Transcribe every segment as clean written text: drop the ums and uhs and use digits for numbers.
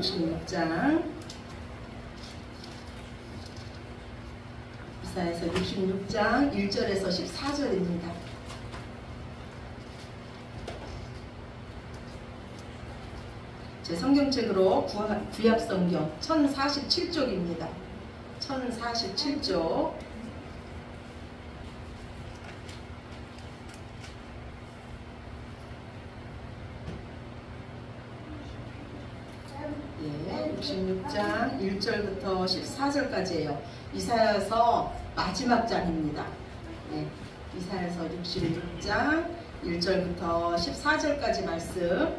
66장 이사야서 66장 1절에서 14절입니다. 제 성경책으로 구약성경 1047쪽입니다. 1047쪽 예, 66장 1절부터 14절까지예요. 이사야서 마지막 장입니다. 예, 이사야서 66장 1절부터 14절까지 말씀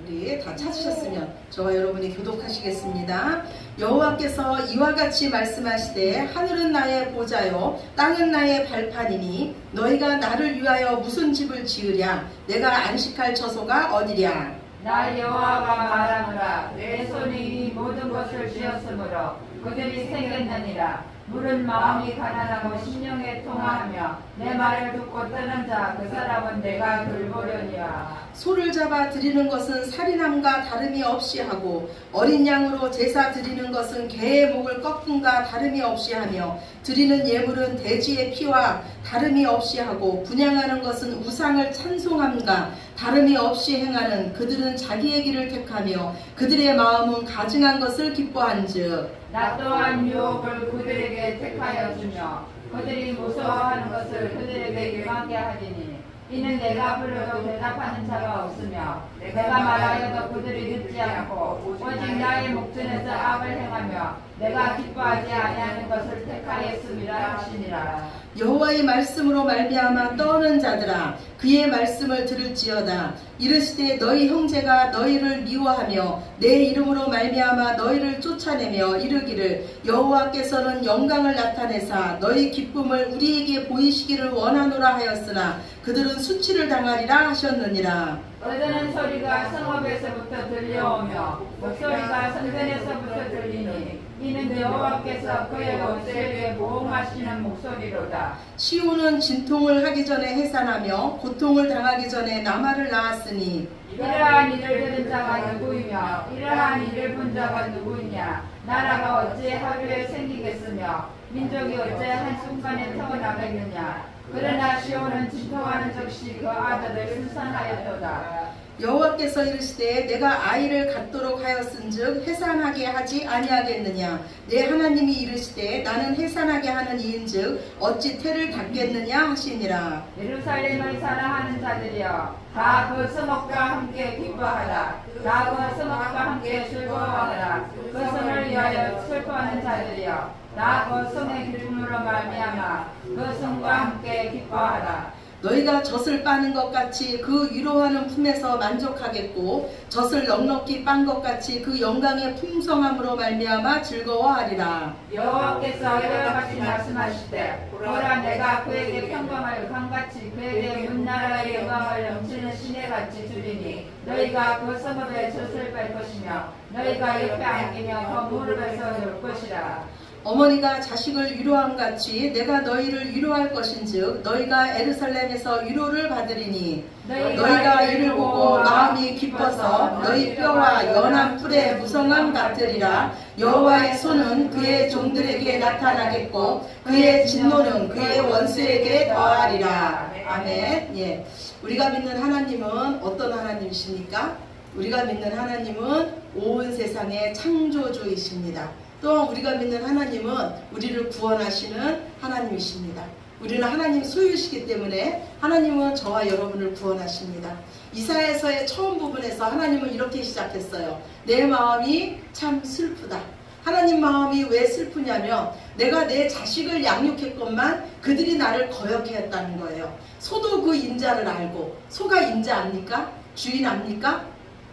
우리 다 찾으셨으면 저와 여러분이 교독하시겠습니다. 여호와께서 이와 같이 말씀하시되 하늘은 나의 보좌요 땅은 나의 발판이니 너희가 나를 위하여 무슨 집을 지으랴 내가 안식할 처소가 어디랴. 나 여호와가 말하노라 내 손이 이 모든 것을 지었으므로 그들이 생겼느니라. 물은 마음이 가난하고 심령에 통하하며 내 말을 듣고 떠난 자 그 사람은 내가 돌보려니와. 소를 잡아 드리는 것은 살인함과 다름이 없이 하고 어린 양으로 제사 드리는 것은 개의 목을 꺾음과 다름이 없이 하며 드리는 예물은 돼지의 피와 다름이 없이 하고 분향하는 것은 우상을 찬송함과 다름이 없이 행하는 그들은 자기의 길을 택하며 그들의 마음은 가증한 것을 기뻐한즉 나 또한 유혹을 그들에게 택하여 주며 그들이 무서워하는 것을 그들에게 일망게 하리니 이는 내가 불러도 대답하는 자가 없으며 내가 말하여도 그들이 듣지 않고 오직 나의 목전에서 악을 행하며 내가 기뻐하지 아니하는 것을 택하였음이라 하시니라. 여호와의 말씀으로 말미암아 떠오는 자들아 그의 말씀을 들을지어다. 이르시되 너희 형제가 너희를 미워하며 내 이름으로 말미암아 너희를 쫓아내며 이르기를 여호와께서는 영광을 나타내사 너희 기쁨을 우리에게 보이시기를 원하노라 하였으나 그들은 수치를 당하리라 하셨느니라. 떠드는 소리가 성읍에서부터 들려오며 목소리가 성전에서부터 들리니 이는 여호와께서 그의 옷을 위해 보응하시는 목소리로다. 시온은 진통을 하기 전에 해산하며 고통을 당하기 전에 나말을 낳았으니 이러한 일을 들은 자가 누구이며 이러한 일을 본 자가 누구이냐. 나라가 어찌 하루에 생기겠으며 민족이 어찌 한순간에 태어나겠느냐. 그러나 시온은 진통하는 즉시 그 아들을 출산하였도다. 여호와께서 이르시되 내가 아이를 갖도록 하였은즉 해산하게 하지 아니하겠느냐. 내 하나님이 이르시되 나는 해산하게 하는 이인즉 어찌 태를 닫겠느냐 하시니라. 예루살렘을 사랑하는 자들이여 다 그 성읍과 함께 기뻐하라. 다 그 성읍과 함께 즐거워하라. 그 성을 위하여 슬퍼하는 자들이여 다 그 성의 기쁨으로 말미암아 그 성과 함께 기뻐하라. 너희가 젖을 빠는 것 같이 그 위로하는 품에서 만족하겠고 젖을 넉넉히 빤 것 같이 그 영광의 풍성함으로 말미암아 즐거워하리라. 여호와께서 이와 같이 말씀하시되 보라 내가 그에게 평강을 강같이 그에게 문나라의 영광을 넘치는 시내같이 주리니 너희가 그 성읍에 젖을 뺄 것이며 너희가 옆에 앉기며 그 무릎에서 놀 것이라. 어머니가 자식을 위로함같이 내가 너희를 위로할 것인즉 너희가 예루살렘에서 위로를 받으리니 너희가 이를 보고 마음이 기뻐서 너희 뼈와 연한 뿔의 무성함 같으리라. 여호와의 손은 그의 종들에게 나타나겠고 그의 진노는 그의 원수에게 더하리라. 아멘. 예, 우리가 믿는 하나님은 어떤 하나님이십니까? 우리가 믿는 하나님은 온 세상의 창조주이십니다. 또 우리가 믿는 하나님은 우리를 구원하시는 하나님이십니다. 우리는 하나님 소유시기 때문에 하나님은 저와 여러분을 구원하십니다. 이사야서의 처음 부분에서 하나님은 이렇게 시작했어요. 내 마음이 참 슬프다. 하나님 마음이 왜 슬프냐면 내가 내 자식을 양육했건만 그들이 나를 거역해 했다는 거예요. 소도 그 인자를 알고, 소가 인자 압니까? 주인 압니까?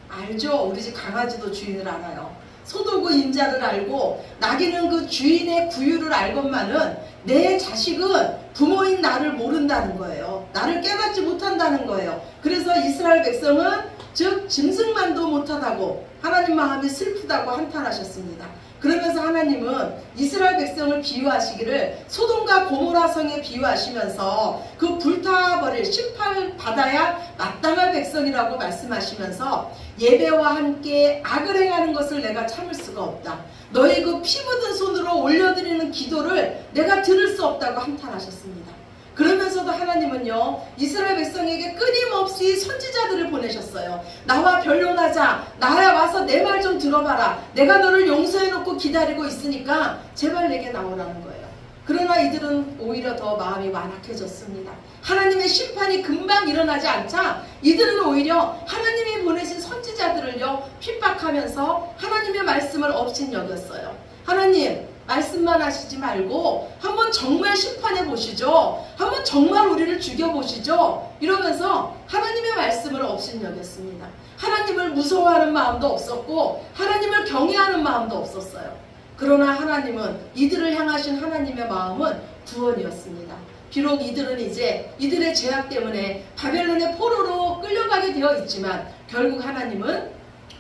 알죠. 우리 집 강아지도 주인을 알아요. 소도 그 인자를 알고 나귀는 그 주인의 구유를 알건만은 내 자식은 부모인 나를 모른다는 거예요. 나를 깨닫지 못한다는 거예요. 그래서 이스라엘 백성은 즉 짐승만도 못하다고 하나님 마음이 슬프다고 한탄하셨습니다. 그러면서 하나님은 이스라엘 백성을 비유하시기를 소돔과 고모라 성에 비유하시면서 그 불타버릴 심판을 받아야 마땅할 백성이라고 말씀하시면서 예배와 함께 악을 행하는 것을 내가 참을 수가 없다. 너희 그 피 묻은 손으로 올려드리는 기도를 내가 들을 수 없다고 한탄하셨습니다. 그러면서도 하나님은요, 이스라엘 백성에게 끊임없이 선지자들을 보내셨어요. 나와 변론하자. 나야 와서 내 말 좀 들어봐라. 내가 너를 용서해놓고 기다리고 있으니까 제발 내게 나오라는 거예요. 그러나 이들은 오히려 더 마음이 완악해졌습니다. 하나님의 심판이 금방 일어나지 않자 이들은 오히려 하나님이 보내신 선지자들을요 핍박하면서 하나님의 말씀을 업신여겼어요. 하나님, 말씀만 하시지 말고 한번 정말 심판해 보시죠. 한번 정말 우리를 죽여보시죠. 이러면서 하나님의 말씀을 업신여겼습니다. 하나님을 무서워하는 마음도 없었고 하나님을 경외하는 마음도 없었어요. 그러나 하나님은, 이들을 향하신 하나님의 마음은 구원이었습니다. 비록 이들은 이제 이들의 죄악 때문에 바벨론의 포로로 끌려가게 되어 있지만 결국 하나님은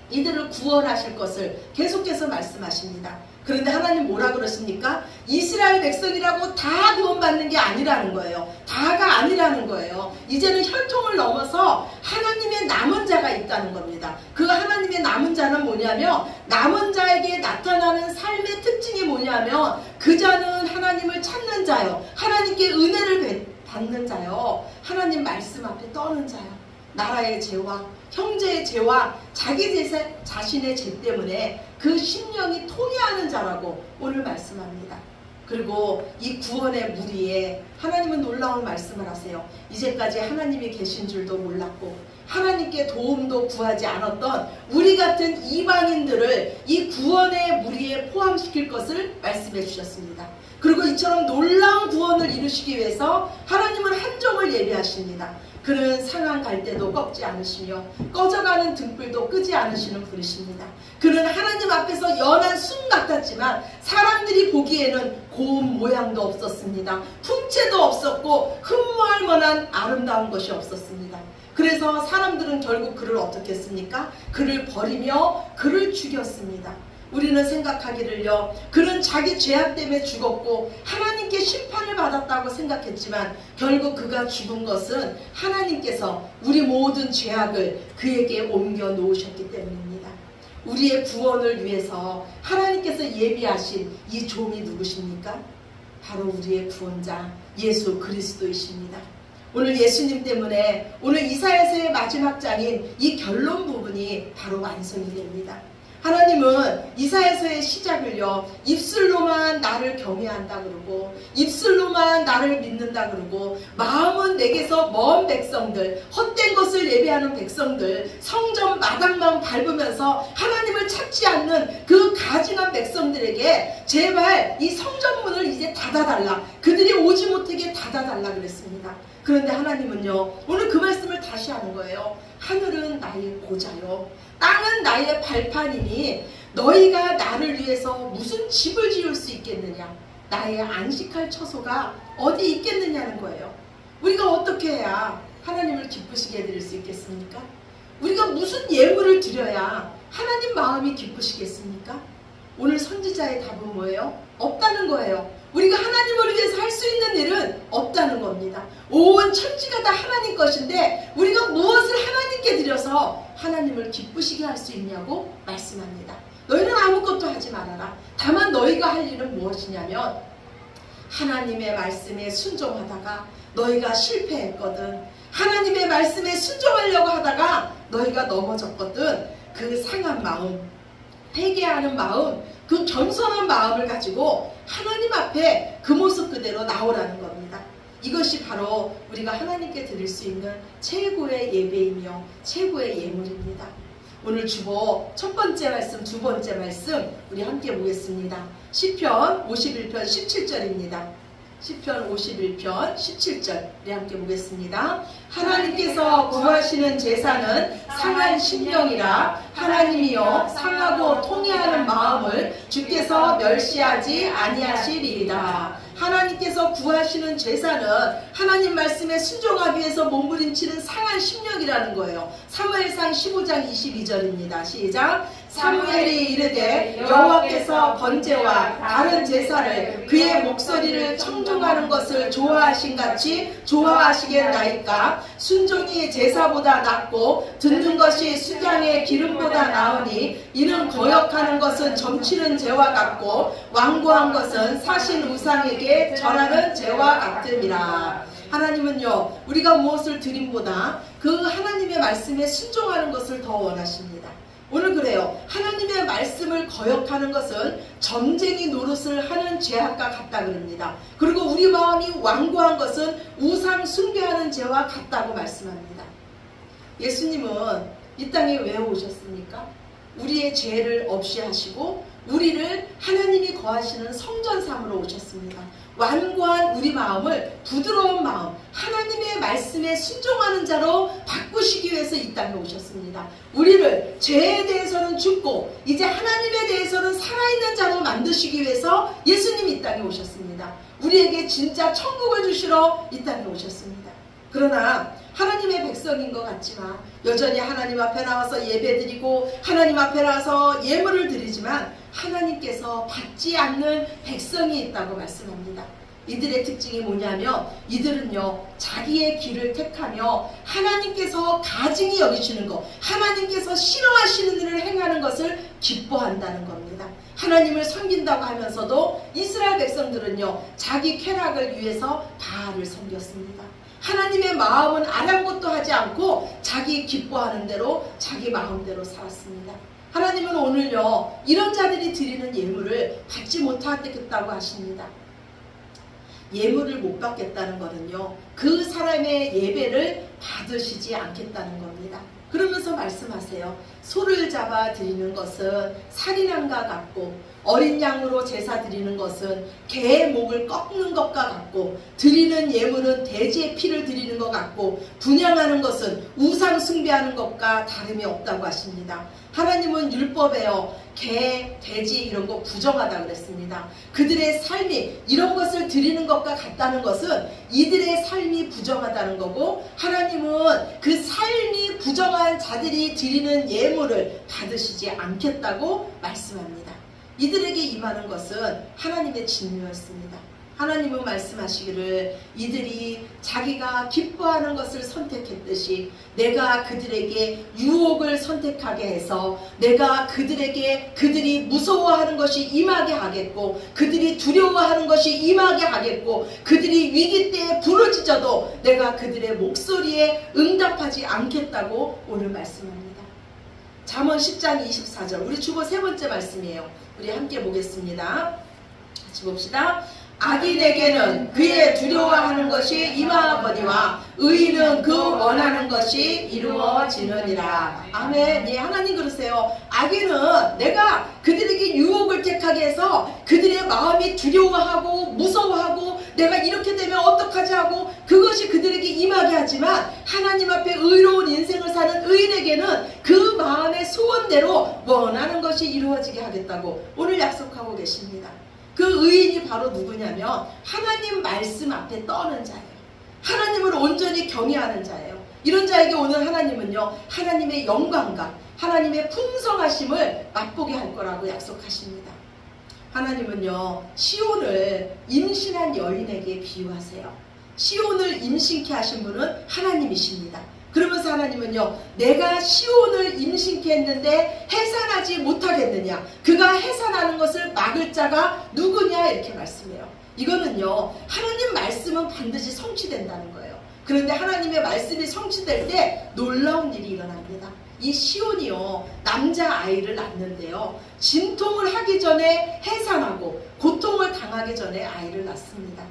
이들을 구원하실 것을 계속해서 말씀하십니다. 그런데 하나님 뭐라 그러십니까? 이스라엘 백성이라고 다 구원받는 게 아니라는 거예요. 다가 아니라는 거예요. 이제는 혈통을 넘어서 하나님의 남은 자가 있다는 겁니다. 그 하나님의 남은 자는 뭐냐면, 남은 자에게 나타나는 삶의 특징이 뭐냐면 그 자는 하나님을 찾는 자요, 하나님께 은혜를 받는 자요, 하나님 말씀 앞에 떠는 자요. 나라의 죄와 형제의 죄와 자기 자신의 죄 때문에 그 심령이 통회하는 자라고 오늘 말씀합니다. 그리고 이 구원의 무리에 하나님은 놀라운 말씀을 하세요. 이제까지 하나님이 계신 줄도 몰랐고 하나님께 도움도 구하지 않았던 우리 같은 이방인들을 이 구원의 무리에 포함시킬 것을 말씀해 주셨습니다. 그리고 이처럼 놀라운 구원을 이루시기 위해서 하나님은 한 종을 예비하십니다. 그는 상한 갈대도 꺾지 않으시며 꺼져가는 등불도 끄지 않으시는 분이십니다. 그는 하나님 앞에서 연한 순 같았지만 사람들이 보기에는 고운 모양도 없었습니다. 풍채도 없었고 흠모할 만한 아름다운 것이 없었습니다. 그래서 사람들은 결국 그를 어떻게 했습니까? 그를 버리며 그를 죽였습니다. 우리는 생각하기를요, 그는 자기 죄악 때문에 죽었고 하나님께 심판을 받았다고 생각했지만 결국 그가 죽은 것은 하나님께서 우리 모든 죄악을 그에게 옮겨 놓으셨기 때문입니다. 우리의 구원을 위해서 하나님께서 예비하신 이 종이 누구십니까? 바로 우리의 구원자 예수 그리스도이십니다. 오늘 예수님 때문에 오늘 이사야서의 마지막 장인 이 결론 부분이 바로 완성이 됩니다. 하나님은 이사야서의 시작을요, 입술로만 나를 경외한다 그러고 입술로만 나를 믿는다 그러고 마음은 내게서 먼 백성들, 헛된 것을 예배하는 백성들, 성전 마당만 밟으면서 하나님을 찾지 않는 그 가증한 백성들에게 제발 이 성전문을 이제 닫아달라, 그들이 오지 못하게 닫아달라 그랬습니다. 그런데 하나님은요, 오늘 그 말씀을 다시 하는 거예요. 하늘은 나의 고자요, 땅은 나의 발판이니 너희가 나를 위해서 무슨 집을 지을 수 있겠느냐, 나의 안식할 처소가 어디 있겠느냐는 거예요. 우리가 어떻게 해야 하나님을 기쁘시게 해드릴 수 있겠습니까? 우리가 무슨 예물을 드려야 하나님 마음이 기쁘시겠습니까? 오늘 선지자의 답은 뭐예요? 없다는 거예요. 우리가 하나님을 위해서 할 수 있는 일은 없다는 겁니다. 온 천지가 다 하나님 것인데 우리가 무엇을 하나님께 드려서 하나님을 기쁘시게 할 수 있냐고 말씀합니다. 너희는 아무것도 하지 말아라. 다만 너희가 할 일은 무엇이냐면 하나님의 말씀에 순종하다가 너희가 실패했거든, 하나님의 말씀에 순종하려고 하다가 너희가 넘어졌거든, 그 상한 마음, 회개하는 마음, 그 겸손한 마음을 가지고 하나님 앞에 그 모습 그대로 나오라는 겁니다. 이것이 바로 우리가 하나님께 드릴 수 있는 최고의 예배이며 최고의 예물입니다. 오늘 주보 첫 번째 말씀, 두 번째 말씀 우리 함께 보겠습니다. 시편 51편 17절입니다. 시편 51편 17절 우리 함께 보겠습니다. 하나님께서 구하시는 제사는 상한 심령이라, 하나님이여 상하고 통회하는 마음을 주께서 멸시하지 아니하시리이다. 하나님께서 구하시는 제사는 하나님 말씀에 순종하기 위해서 몸부림치는 상한 심령이라는 거예요. 사무엘상 15장 22절입니다. 시작. 사무엘이 이르되 여호와께서 번제와 다른 제사를 그의 목소리를 청종하는 것을 좋아하신 같이 좋아하시겠나이까. 순종이 제사보다 낫고 듣는 것이 순양의 기름보다 나으니 이는 거역하는 것은 점치는 죄와 같고 완고한 것은 사신 우상에게 절하는 죄와 같음이라. 하나님은요, 우리가 무엇을 드림보다 그 하나님의 말씀에 순종하는 것을 더 원하십니다. 오늘 그래요. 하나님의 말씀을 거역하는 것은 점쟁이 노릇을 하는 죄악과 같다 그럽니다. 그리고 우리 마음이 완고한 것은 우상 숭배하는 죄와 같다고 말씀합니다. 예수님은 이 땅에 왜 오셨습니까? 우리의 죄를 없이 하시고 우리를 하나님이 거하시는 성전 삼으러 오셨습니다. 완고한 우리 마음을 부드러운 마음, 하나님의 말씀에 순종하는 자로 바꾸시기 위해서 이 땅에 오셨습니다. 우리를 죄에 대해서는 죽고 이제 하나님에 대해서는 살아있는 자로 만드시기 위해서 예수님이 이 땅에 오셨습니다. 우리에게 진짜 천국을 주시러 이 땅에 오셨습니다. 그러나 하나님의 백성인 것 같지만 여전히 하나님 앞에 나와서 예배드리고 하나님 앞에 나와서 예물을 드리지만 하나님께서 받지 않는 백성이 있다고 말씀합니다. 이들의 특징이 뭐냐면 이들은요, 자기의 길을 택하며 하나님께서 가증히 여기시는 것, 하나님께서 싫어하시는 일을 행하는 것을 기뻐한다는 겁니다. 하나님을 섬긴다고 하면서도 이스라엘 백성들은요, 자기 쾌락을 위해서 바알을 섬겼습니다. 하나님의 마음은 아랑곳도 하지 않고 자기 기뻐하는 대로 자기 마음대로 살았습니다. 하나님은 오늘요, 이런 자들이 드리는 예물을 받지 못하겠다고 하십니다. 예물을 못 받겠다는 것은요, 그 사람의 예배를 받으시지 않겠다는 겁니다. 그러면서 말씀하세요. 소를 잡아 드리는 것은 살인함과 같고 어린 양으로 제사 드리는 것은 개의 목을 꺾는 것과 같고 드리는 예물은 돼지의 피를 드리는 것 같고 분향하는 것은 우상 숭배하는 것과 다름이 없다고 하십니다. 하나님은 율법에요, 개, 돼지 이런 거 부정하다고 그랬습니다. 그들의 삶이 이런 것을 드리는 것과 같다는 것은 이들의 삶이 부정하다는 거고 하나님은 그 삶이 부정한 자들이 드리는 예물을 받으시지 않겠다고 말씀합니다. 이들에게 임하는 것은 하나님의 진노였습니다. 하나님은 말씀하시기를 이들이 자기가 기뻐하는 것을 선택했듯이 내가 그들에게 유혹을 선택하게 해서 내가 그들에게 그들이 무서워하는 것이 임하게 하겠고 그들이 두려워하는 것이 임하게 하겠고 그들이 위기 때에 부르짖어도 내가 그들의 목소리에 응답하지 않겠다고 오늘 말씀합니다. 잠언 10장 24절 우리 주보 세 번째 말씀이에요. 우리 함께 보겠습니다. 같이 봅시다. 악인에게는 그의 두려워하는 것이 임하거니와 의인은 그 원하는 것이 이루어지느니라. 아멘. 예, 하나님 그러세요. 악인은 내가 그들에게 유혹을 택하게 해서 그들의 마음이 두려워하고 무서워하고 내가 이렇게 되면 어떡하지 하고 그것이 그들에게 임하게 하지만 하나님 앞에 의로운 인생을 사는 의인에게는 그 마음의 소원대로 원하는 것이 이루어지게 하겠다고 오늘 약속하고 계십니다. 그 의인이 바로 누구냐면 하나님 말씀 앞에 떠는 자예요. 하나님을 온전히 경외하는 자예요. 이런 자에게 오늘 하나님은요, 하나님의 영광과 하나님의 풍성하심을 맛보게 할 거라고 약속하십니다. 하나님은요, 시온을 임신한 여인에게 비유하세요. 시온을 임신케 하신 분은 하나님이십니다. 그러면서 하나님은요, 내가 시온을 임신케 했는데 해산하지 못하겠느냐, 그가 해산하는 것을 막을 자가 누구냐 이렇게 말씀해요. 이거는요, 하나님 말씀은 반드시 성취된다는 거예요. 그런데 하나님의 말씀이 성취될 때 놀라운 일이 일어납니다. 이 시온이요, 남자아이를 낳는데요, 진통을 하기 전에 해산하고 고통을 당하기 전에 아이를 낳습니다.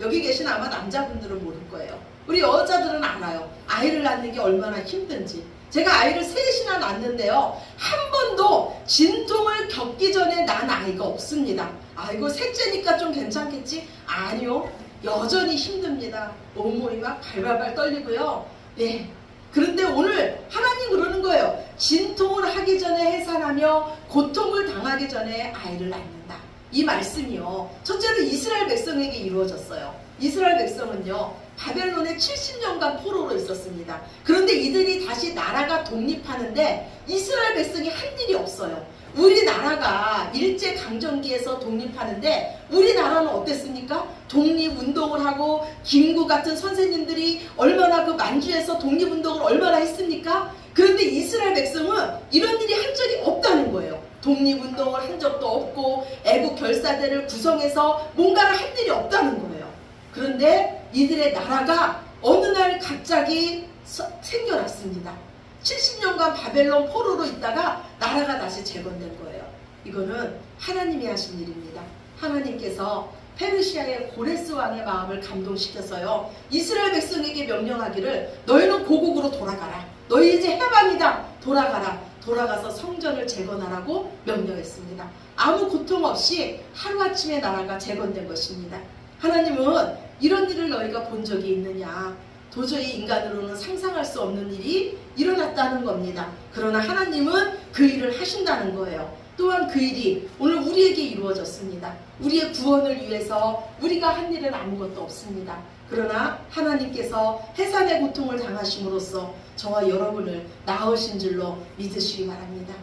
여기 계신 아마 남자분들은 모를 거예요. 우리 여자들은 알아요. 아이를 낳는 게 얼마나 힘든지. 제가 아이를 셋이나 낳는데요, 한 번도 진통을 겪기 전에 난 아이가 없습니다. 아이고 셋째니까 좀 괜찮겠지? 아니요, 여전히 힘듭니다. 온몸이 막 발발발 떨리고요. 네. 그런데 오늘 하나님 그러는 거예요. 진통을 하기 전에 해산하며 고통을 당하기 전에 아이를 낳는다. 이 말씀이요, 첫째로 이스라엘 백성에게 이루어졌어요. 이스라엘 백성은요, 바벨론에 70년간 포로로 있었습니다. 그런데 이들이 다시 나라가 독립하는데 이스라엘 백성이 한 일이 없어요. 우리나라가 일제강점기에서 독립하는데 우리나라는 어땠습니까? 독립운동을 하고 김구 같은 선생님들이 얼마나 그 만주에서 독립운동을 얼마나 했습니까? 그런데 이스라엘 백성은 이런 일이 한 적이 없다는 거예요. 독립운동을 한 적도 없고 애국 결사대를 구성해서 뭔가를 한 일이 없다는 거예요. 그런데 이들의 나라가 어느 날 갑자기 생겨났습니다. 70년간 바벨론 포로로 있다가 나라가 다시 재건된 거예요. 이거는 하나님이 하신 일입니다. 하나님께서 페르시아의 고레스 왕의 마음을 감동시켜서요, 이스라엘 백성에게 명령하기를 너희는 고국으로 돌아가라. 너희 이제 해방이다. 돌아가라. 돌아가서 성전을 재건하라고 명령했습니다. 아무 고통 없이 하루아침에 나라가 재건된 것입니다. 하나님은 이런 일을 너희가 본 적이 있느냐? 도저히 인간으로는 상상할 수 없는 일이 일어났다는 겁니다. 그러나 하나님은 그 일을 하신다는 거예요. 또한 그 일이 오늘 우리에게 이루어졌습니다. 우리의 구원을 위해서 우리가 한 일은 아무것도 없습니다. 그러나 하나님께서 해산의 고통을 당하심으로써 저와 여러분을 낳으신 줄로 믿으시기 바랍니다.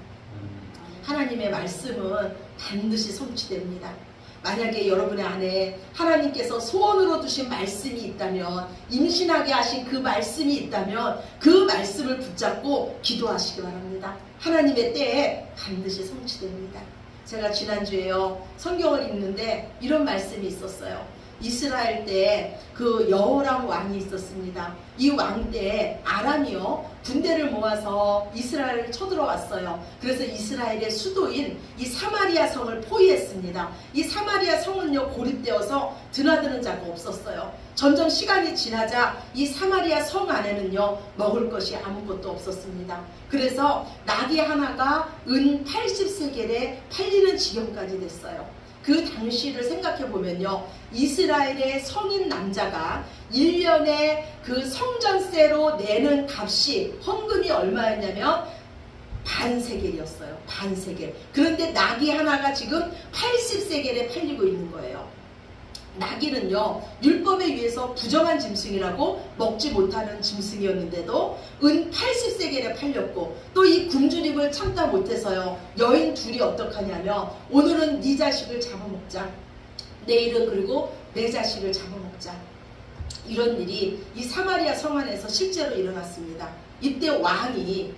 하나님의 말씀은 반드시 성취됩니다. 만약에 여러분의 안에 하나님께서 소원으로 두신 말씀이 있다면, 임신하게 하신 그 말씀이 있다면 그 말씀을 붙잡고 기도하시기 바랍니다. 하나님의 때에 반드시 성취됩니다. 제가 지난주에요, 성경을 읽는데 이런 말씀이 있었어요. 이스라엘 때 그 여호람 왕이 있었습니다. 이 왕 때 아람이요 군대를 모아서 이스라엘을 쳐들어왔어요. 그래서 이스라엘의 수도인 이 사마리아 성을 포위했습니다. 이 사마리아 성은요 고립되어서 드나드는 자가 없었어요. 점점 시간이 지나자 이 사마리아 성 안에는요 먹을 것이 아무것도 없었습니다. 그래서 나귀 하나가 은 80세겔에 팔리는 지경까지 됐어요. 그 당시를 생각해 보면요, 이스라엘의 성인 남자가 1년에 그 성전세로 내는 값이, 헌금이 얼마였냐면 반세겔이었어요. 반세겔. 그런데 나귀 하나가 지금 80세겔에 팔리고 있는 거예요. 나귀는요 율법에 의해서 부정한 짐승이라고 먹지 못하는 짐승이었는데도 은 80세겔에 팔렸고, 또 이 굶주림을 참다 못해서요 여인 둘이 어떡하냐면 오늘은 네 자식을 잡아먹자, 내일은 그리고 내 자식을 잡아먹자, 이런 일이 이 사마리아 성 안에서 실제로 일어났습니다. 이때 왕이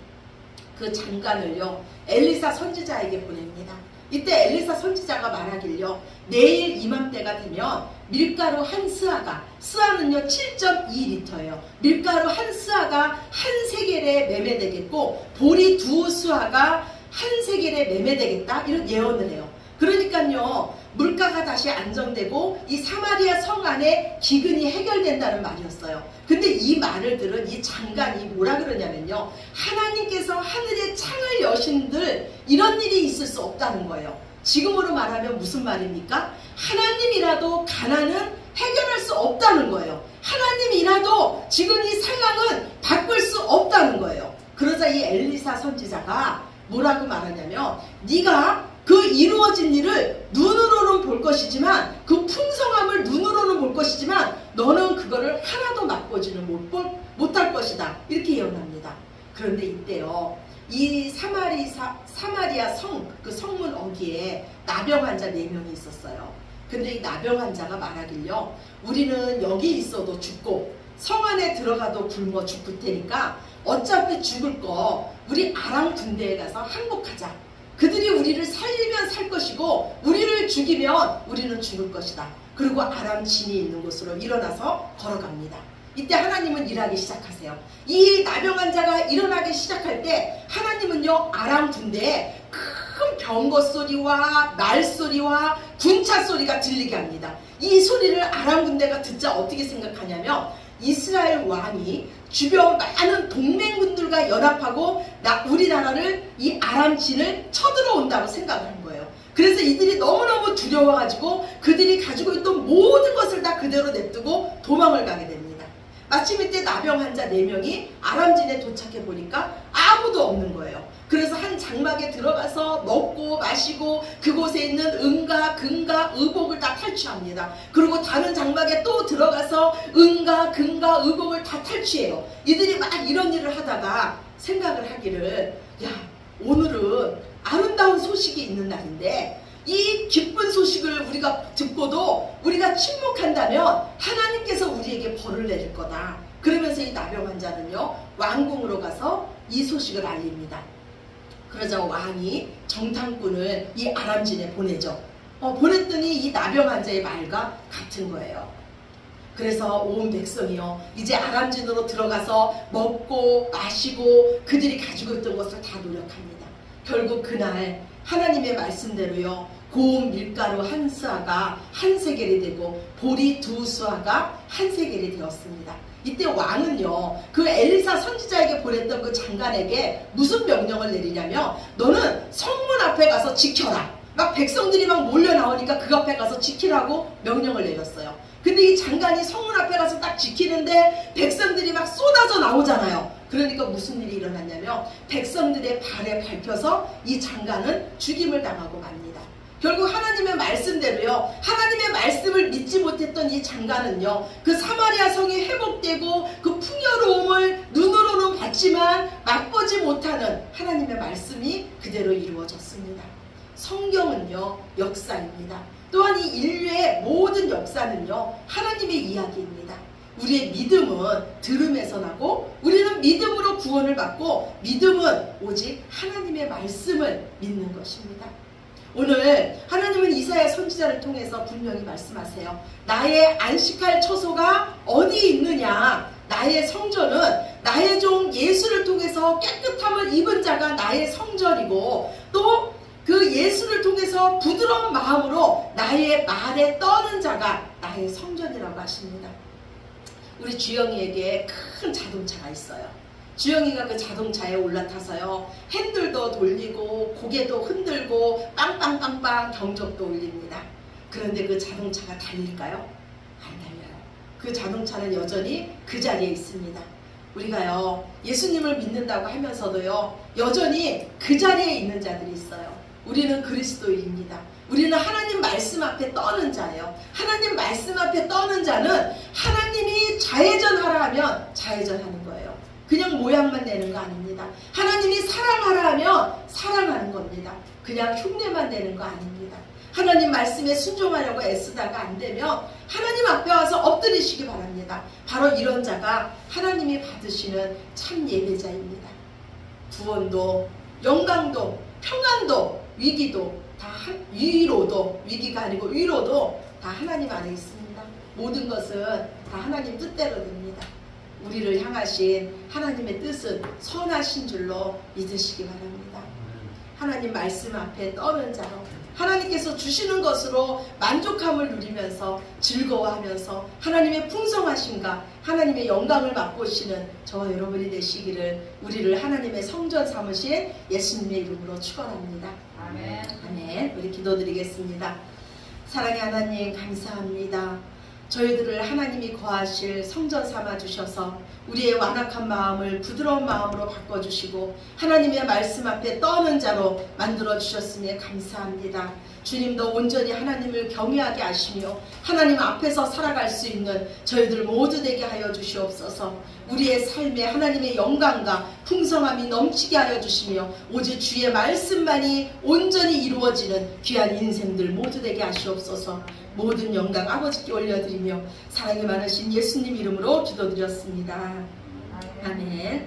그 장관을요 엘리사 선지자에게 보냅니다. 이때 엘리사 선지자가 말하길요, 내일 이맘때가 되면 밀가루 한 스아가, 스아는요 7.2리터예요. 밀가루 한 스아가 한 세겔에 매매되겠고 보리 두 스아가 한 세겔에 매매되겠다, 이런 예언을 해요. 그러니까요 물가가 다시 안정되고 이 사마리아 성 안에 기근이 해결된다는 말이었어요. 근데 이 말을 들은 이 장관이 뭐라 그러냐면요, 하나님께서 하늘의 창을 여신들 이런 일이 있을 수 없다는 거예요. 지금으로 말하면 무슨 말입니까? 하나님이라도 가난은 해결할 수 없다는 거예요. 하나님이라도 지금 이 상황은 바꿀 수 없다는 거예요. 그러자 이 엘리사 선지자가 뭐라고 말하냐면, 네가 그 이루어진 일을 눈으로는 볼 것이지만, 그 풍성함을 눈으로는 볼 것이지만 너는 그거를 하나도 맛보지는 못할 것이다, 이렇게 예언합니다. 그런데 이때요 이 사마리아 성, 그 성문 어귀에 나병 환자 4명이 있었어요. 근데 이 나병 환자가 말하길요, 우리는 여기 있어도 죽고 성 안에 들어가도 굶어 죽을 테니까 어차피 죽을 거 우리 아람 군대에 가서 항복하자. 그들이 우리를 살리면 살 것이고 우리를 죽이면 우리는 죽을 것이다. 그리고 아람 진이 있는 곳으로 일어나서 걸어갑니다. 이때 하나님은 일하기 시작하세요. 이 나병 환자가 일어나기 시작할 때 하나님은요 아람 군대에 큰 병거 소리와 말소리와 군차 소리가 들리게 합니다. 이 소리를 아람 군대가 듣자 어떻게 생각하냐면, 이스라엘 왕이 주변 많은 동맹군들과 연합하고 우리나라를, 이 아람진을 쳐들어온다고 생각을 한 거예요. 그래서 이들이 너무너무 두려워가지고 그들이 가지고 있던 모든 것을 다 그대로 냅두고 도망을 가게 됩니다. 마침 이때 나병 환자 4명이 아람진에 도착해 보니까 아무도 없는 거예요. 그래서 한 장막에 들어가서 먹고 마시고 그곳에 있는 은과 금과 의복을 다 탈취합니다. 그리고 다른 장막에 또 들어가서 은과 금과 의복을 다 탈취해요. 이들이 막 이런 일을 하다가 생각을 하기를, 야, 오늘은 아름다운 소식이 있는 날인데 이 기쁜 소식을 우리가 듣고도 우리가 침묵한다면 하나님께서 우리에게 벌을 내릴 거다. 그러면서 이 나병 환자는요, 왕궁으로 가서 이 소식을 알립니다. 그러자 왕이 정탐꾼을 이 아람진에 보내죠. 보냈더니 이 나병 환자의 말과 같은 거예요. 그래서 온 백성이요, 이제 아람진으로 들어가서 먹고 마시고 그들이 가지고 있던 것을 다 노력합니다. 결국 그날 하나님의 말씀대로요, 고운 밀가루 한 수아가 한 세겔이 되고 보리 두 수아가 한 세겔이 되었습니다. 이때 왕은요, 그 엘리사 선지자에게 보냈던 그 장관에게 무슨 명령을 내리냐면, 너는 성문 앞에 가서 지켜라. 막 백성들이 막 몰려 나오니까 그 앞에 가서 지키라고 명령을 내렸어요. 근데 이 장관이 성문 앞에 가서 딱 지키는데 백성들이 막 쏟아져 나오잖아요. 그러니까 무슨 일이 일어났냐면 백성들의 발에 밟혀서 이 장관은 죽임을 당하고 맙니다. 결국 하나님의 말씀대로요, 하나님의 말씀을 믿지 못했던 이 장관은요, 그 사마리아 성이 회복되고 그 풍요로움을 눈으로는 봤지만 맛보지 못하는 하나님의 말씀이 그대로 이루어졌습니다. 성경은요, 역사입니다. 또한 이 인류의 모든 역사는요, 하나님의 이야기입니다. 우리의 믿음은 들음에서 나고, 우리는 믿음으로 구원을 받고, 믿음은 오직 하나님의 말씀을 믿는 것입니다. 오늘 하나님은 이사야 선지자를 통해서 분명히 말씀하세요. 나의 안식할 처소가 어디 있느냐? 나의 성전은 나의 종 예수를 통해서 깨끗함을 입은 자가 나의 성전이고, 또 그 예수를 통해서 부드러운 마음으로 나의 말에 떠는 자가 나의 성전이라고 하십니다. 우리 주영이에게 큰 자동차가 있어요. 주영이가 그 자동차에 올라타서요, 핸들도 돌리고 고개도 흔들고 빵빵빵빵 경적도 울립니다. 그런데 그 자동차가 달릴까요? 안 달려요. 그 자동차는 여전히 그 자리에 있습니다. 우리가요, 예수님을 믿는다고 하면서도요, 여전히 그 자리에 있는 자들이 있어요. 우리는 그리스도인입니다. 우리는 하나님 말씀 앞에 떠는 자예요. 하나님 말씀 앞에 떠는 자는 하나님이 좌회전하라 하면 좌회전하는 거예요. 그냥 모양만 내는 거 아닙니다. 하나님이 사랑하라 하면 사랑하는 겁니다. 그냥 흉내만 내는 거 아닙니다. 하나님 말씀에 순종하려고 애쓰다가 안 되면 하나님 앞에 와서 엎드리시기 바랍니다. 바로 이런 자가 하나님이 받으시는 참 예배자입니다. 구원도, 영광도, 평안도, 위기도, 위로도, 위기가 아니고 위로도 다 하나님 안에 있습니다. 모든 것은 다 하나님 뜻대로 됩니다. 우리를 향하신 하나님의 뜻은 선하신 줄로 믿으시기 바랍니다. 하나님 말씀 앞에 떠는 자로, 하나님께서 주시는 것으로 만족함을 누리면서 즐거워하면서 하나님의 풍성하심과 하나님의 영광을 맛보시는 저와 여러분이 되시기를 우리를 하나님의 성전 삼으신 예수님의 이름으로 축원합니다. 아멘. 아멘. 우리 기도드리겠습니다. 사랑의 하나님, 감사합니다. 저희들을 하나님이 거하실 성전 삼아주셔서 우리의 완악한 마음을 부드러운 마음으로 바꿔주시고 하나님의 말씀 앞에 떠는 자로 만들어주셨으니 감사합니다. 주님도 온전히 하나님을 경외하게 하시며 하나님 앞에서 살아갈 수 있는 저희들 모두 되게 하여 주시옵소서. 우리의 삶에 하나님의 영광과 풍성함이 넘치게 하여 주시며 오직 주의 말씀만이 온전히 이루어지는 귀한 인생들 모두 되게 하시옵소서. 모든 영광 아버지께 올려드리며 사랑이 많으신 예수님 이름으로 기도드렸습니다. 아멘.